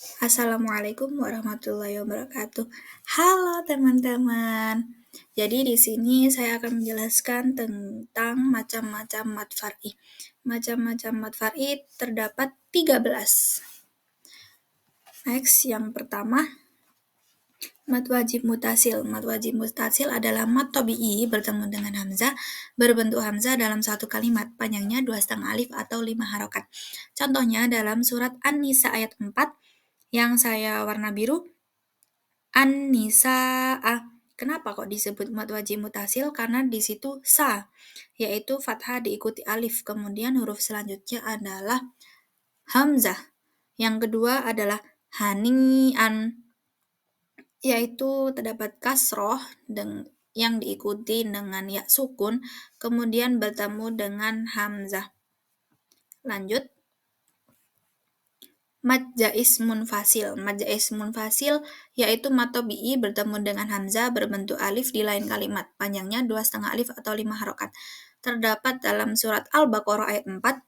Assalamualaikum warahmatullahi wabarakatuh. Halo teman-teman. Jadi di sini saya akan menjelaskan tentang macam-macam mad far'i. Macam-macam mad far'i terdapat 13. Next, yang pertama, mad wajib mutasil. Mad wajib mutasil adalah mad tabi'i bertemu dengan hamzah, berbentuk hamzah dalam satu kalimat, panjangnya 2,5 alif atau 5 harokat. Contohnya dalam surat An-Nisa ayat 4, yang saya warna biru, An-Nisa'a. Kenapa kok disebut mad wajib mutasil? Karena di situ sa, yaitu fathah diikuti alif. Kemudian huruf selanjutnya adalah hamzah. Yang kedua adalah hani'an, yaitu terdapat kasroh yang diikuti dengan ya sukun, kemudian bertemu dengan hamzah. Lanjut. Mad jaiz munfasil. Mad jaiz munfasil yaitu mad tabi'i bertemu dengan hamzah berbentuk alif di lain kalimat, panjangnya 2,5 alif atau 5 harokat. Terdapat dalam surat Al-Baqarah ayat 4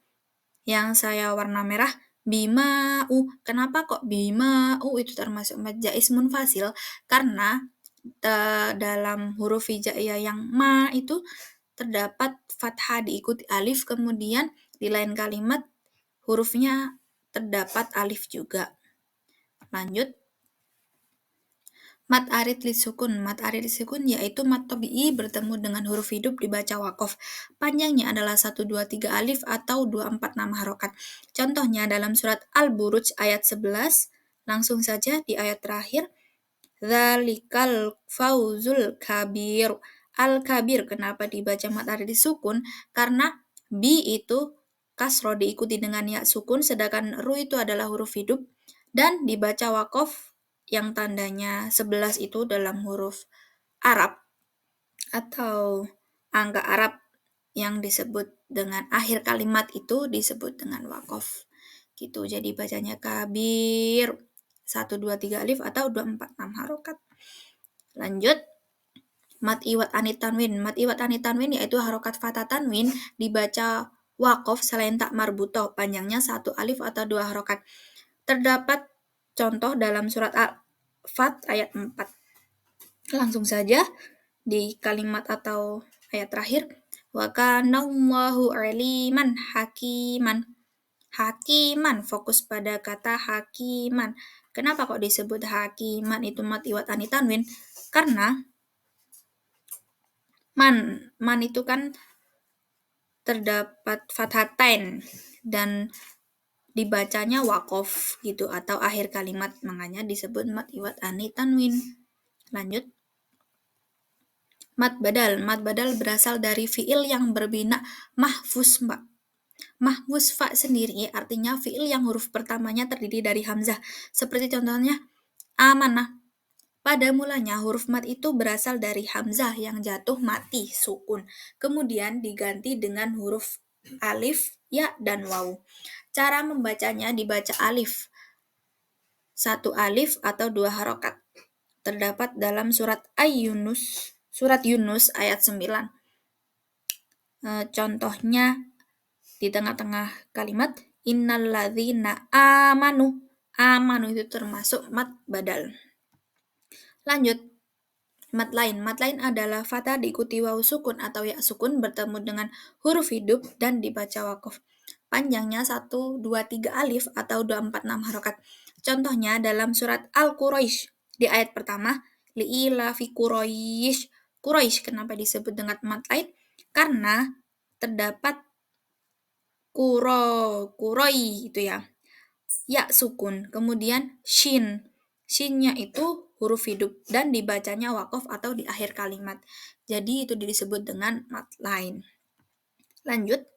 yang saya warna merah, bima'u. Kenapa kok bima'u itu termasuk mad jaiz munfasil? Karena dalam huruf hijaiyah yang ma itu terdapat fathah diikuti alif, kemudian di lain kalimat hurufnya terdapat alif juga. Lanjut. Mad arid lisukun. Mad arid lisukun yaitu mad tabi'i bertemu dengan huruf hidup dibaca wakof. Panjangnya adalah 1, 2, 3 alif atau 2, 4, 6 harokat. Contohnya dalam surat Al-Buruj ayat 11. Langsung saja di ayat terakhir. Dzalikal fauzul kabir. Al-kabir, kenapa dibaca mad arid lisukun? Karena bi itu kasro diikuti dengan ya sukun, sedangkan ru itu adalah huruf hidup dan dibaca wakof yang tandanya 11 itu dalam huruf Arab atau angka Arab yang disebut dengan akhir kalimat itu disebut dengan wakof. Gitu, jadi bacanya kabir. 1, 2, 3 alif atau 2, 4, 6 harokat. Lanjut. Mad iwat anit tanwin. Mad iwat anit tanwin yaitu harokat fathah tanwin dibaca wakof selain tak marbutoh, panjangnya 1 alif atau 2 harokat. Terdapat contoh dalam surat Al-Fat ayat 4. Langsung saja di kalimat atau ayat terakhir, wa kanallahu aliman hakiman. Hakiman, fokus pada kata hakiman. Kenapa kok disebut hakiman itu mad iwat anit tanwin? Karena man itu kan terdapat fathatain dan dibacanya wakof gitu atau akhir kalimat, makanya disebut mad iwat anit tanwin. Lanjut. Mad badal. Mad badal berasal dari fiil yang berbina mahfuz fa. Mahfuz fa sendiri artinya fiil yang huruf pertamanya terdiri dari hamzah. Seperti contohnya amanah. Pada mulanya huruf mad itu berasal dari hamzah yang jatuh mati, sukun. Kemudian diganti dengan huruf alif, ya, dan waw. Cara membacanya dibaca alif. 1 alif atau 2 harokat. Terdapat dalam surat Yunus ayat 9. Contohnya di tengah-tengah kalimat, innalladzina amanu. Amanu itu termasuk mad badal. Lanjut. Mad lain. Mad lain adalah fathah diikuti waw sukun atau ya sukun bertemu dengan huruf hidup dan dibaca wakof. Panjangnya 1, 2, 3 alif atau 2, 4, 6 harokat. Contohnya dalam surat Al-Quraisy di ayat pertama, li'ilafi Quraisy. Quraisy kenapa disebut dengan mad lain? Karena terdapat kuroi itu ya. Ya sukun, kemudian shin. Shinnya itu huruf hidup dan dibacanya wakof atau di akhir kalimat. Jadi itu disebut dengan mad lain. Lanjut.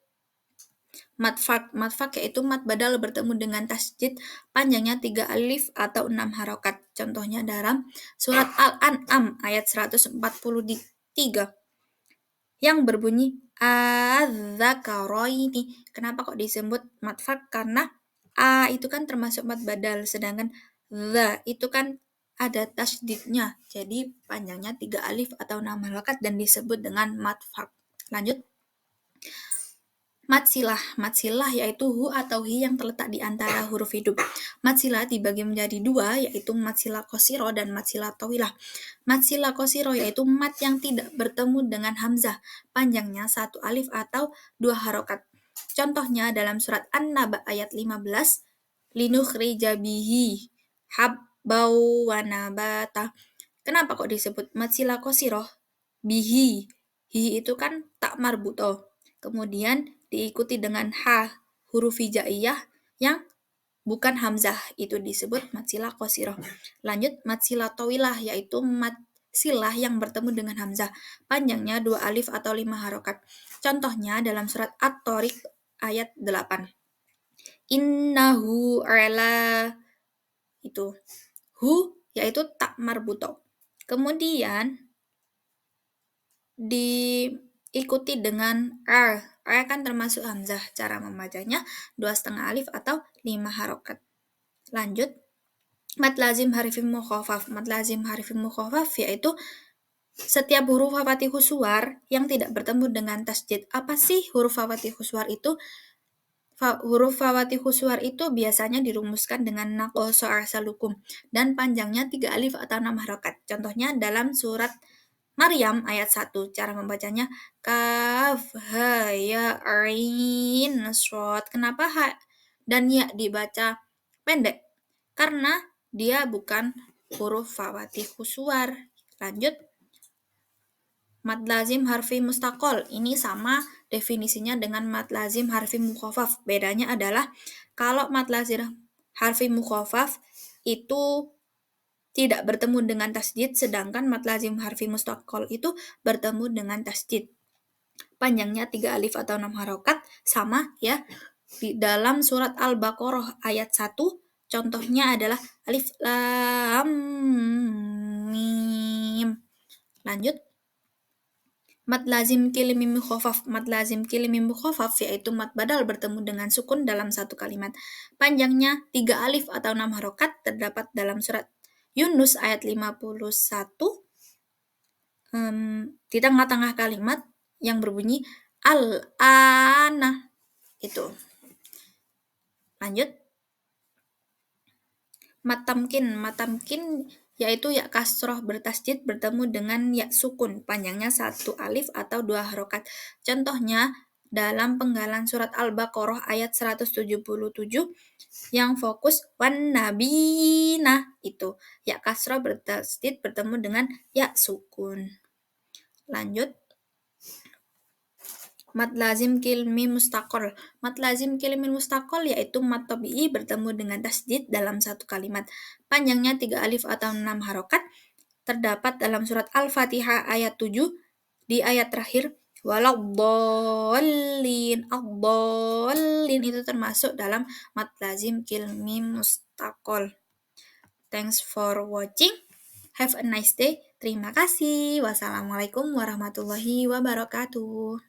Mad fak yaitu mad badal bertemu dengan tasjid, panjangnya 3 alif atau 6 harokat. Contohnya dalam surat Al-An'am ayat 143 yang berbunyi az-zakaroini. Kenapa kok disebut mad fak? Karena a itu kan termasuk mad badal, sedangkan the itu kan ada tasydidnya. Jadi panjangnya 3 alif atau 6 harokat dan disebut dengan mad fak. Lanjut. Matsilah yaitu hu atau hi yang terletak di antara huruf hidup. Matsilah dibagi menjadi dua, yaitu matsilah qasiro dan matsilah tawilah. Matsilah qasiro yaitu mat yang tidak bertemu dengan hamzah, panjangnya satu alif atau dua harokat. Contohnya dalam surat An-Naba ayat 15, linukhrija bihi habbau wa nabata. Kenapa kok disebut matsilah qasiro? Bihi. Hi itu kan tak marbuto. Kemudian diikuti dengan ha, huruf hijaiyah yang bukan hamzah, itu disebut matsilah qasirah. Lanjut, matsilah tawilah yaitu mat silah yang bertemu dengan hamzah, panjangnya 2 alif atau 5 harokat. Contohnya dalam surat At-Tariq ayat 8. Innahu ala, itu hu yaitu tak marbuto. Kemudian diikuti dengan r. R kan termasuk hamzah. Cara membacanya 2,5 alif atau 5 harokat. Lanjut, mad lazim harfin mukhafaf. Mad lazim harfin mukhafaf yaitu setiap huruf fawathihus suwar yang tidak bertemu dengan tasydid. Apa sih huruf fawathihus suwar itu? Huruf fawathihus suwar itu biasanya dirumuskan dengan naqoso arsalukum dan panjangnya 3 alif atau 6 harokat. Contohnya dalam surat Maryam ayat 1, cara membacanya kaf, ha, ya, ain, shod. Kenapa ha dan ya dibaca pendek? Karena dia bukan huruf fawathihus suwar. Lanjut, mad lazim harfi mustaqol. Ini sama definisinya dengan mad lazim harfi mukhafaf. Bedanya adalah kalau mad lazim harfi mukhafaf itu tidak bertemu dengan tasydid, sedangkan mad lazim harfi mustaqol itu bertemu dengan tasydid. Panjangnya 3 alif atau 6 harokat, sama ya. Di dalam surat Al-Baqarah ayat 1, contohnya adalah alif lam mim. Lanjut, mad lazim kilimi mukhafaf. Mad lazim kilimi mukhafaf yaitu mad badal bertemu dengan sukun dalam satu kalimat. Panjangnya 3 alif atau 6 harokat, terdapat dalam surat Yunus ayat 51, di tengah-tengah kalimat yang berbunyi al-ana. Itu. Lanjut, matamkin. Matamkin yaitu ya kasroh bertasydid bertemu dengan ya sukun, panjangnya 1 alif atau 2 harokat. Contohnya dalam penggalan surat Al-Baqarah ayat 177 yang fokus wan nabina, itu ya kasroh bertasydid bertemu dengan ya sukun. Lanjut, mad lazim kilmi mustaqol. Mad lazim kilmi mustaqol yaitu mad tabi'i bertemu dengan tasydid dalam satu kalimat. Panjangnya 3 alif atau 6 harokat, terdapat dalam surat Al-Fatihah ayat 7 di ayat terakhir waladdallin. Ad-dallin itu termasuk dalam mad lazim kilmi mustaqol. Thanks for watching. Have a nice day. Terima kasih. Wassalamualaikum warahmatullahi wabarakatuh.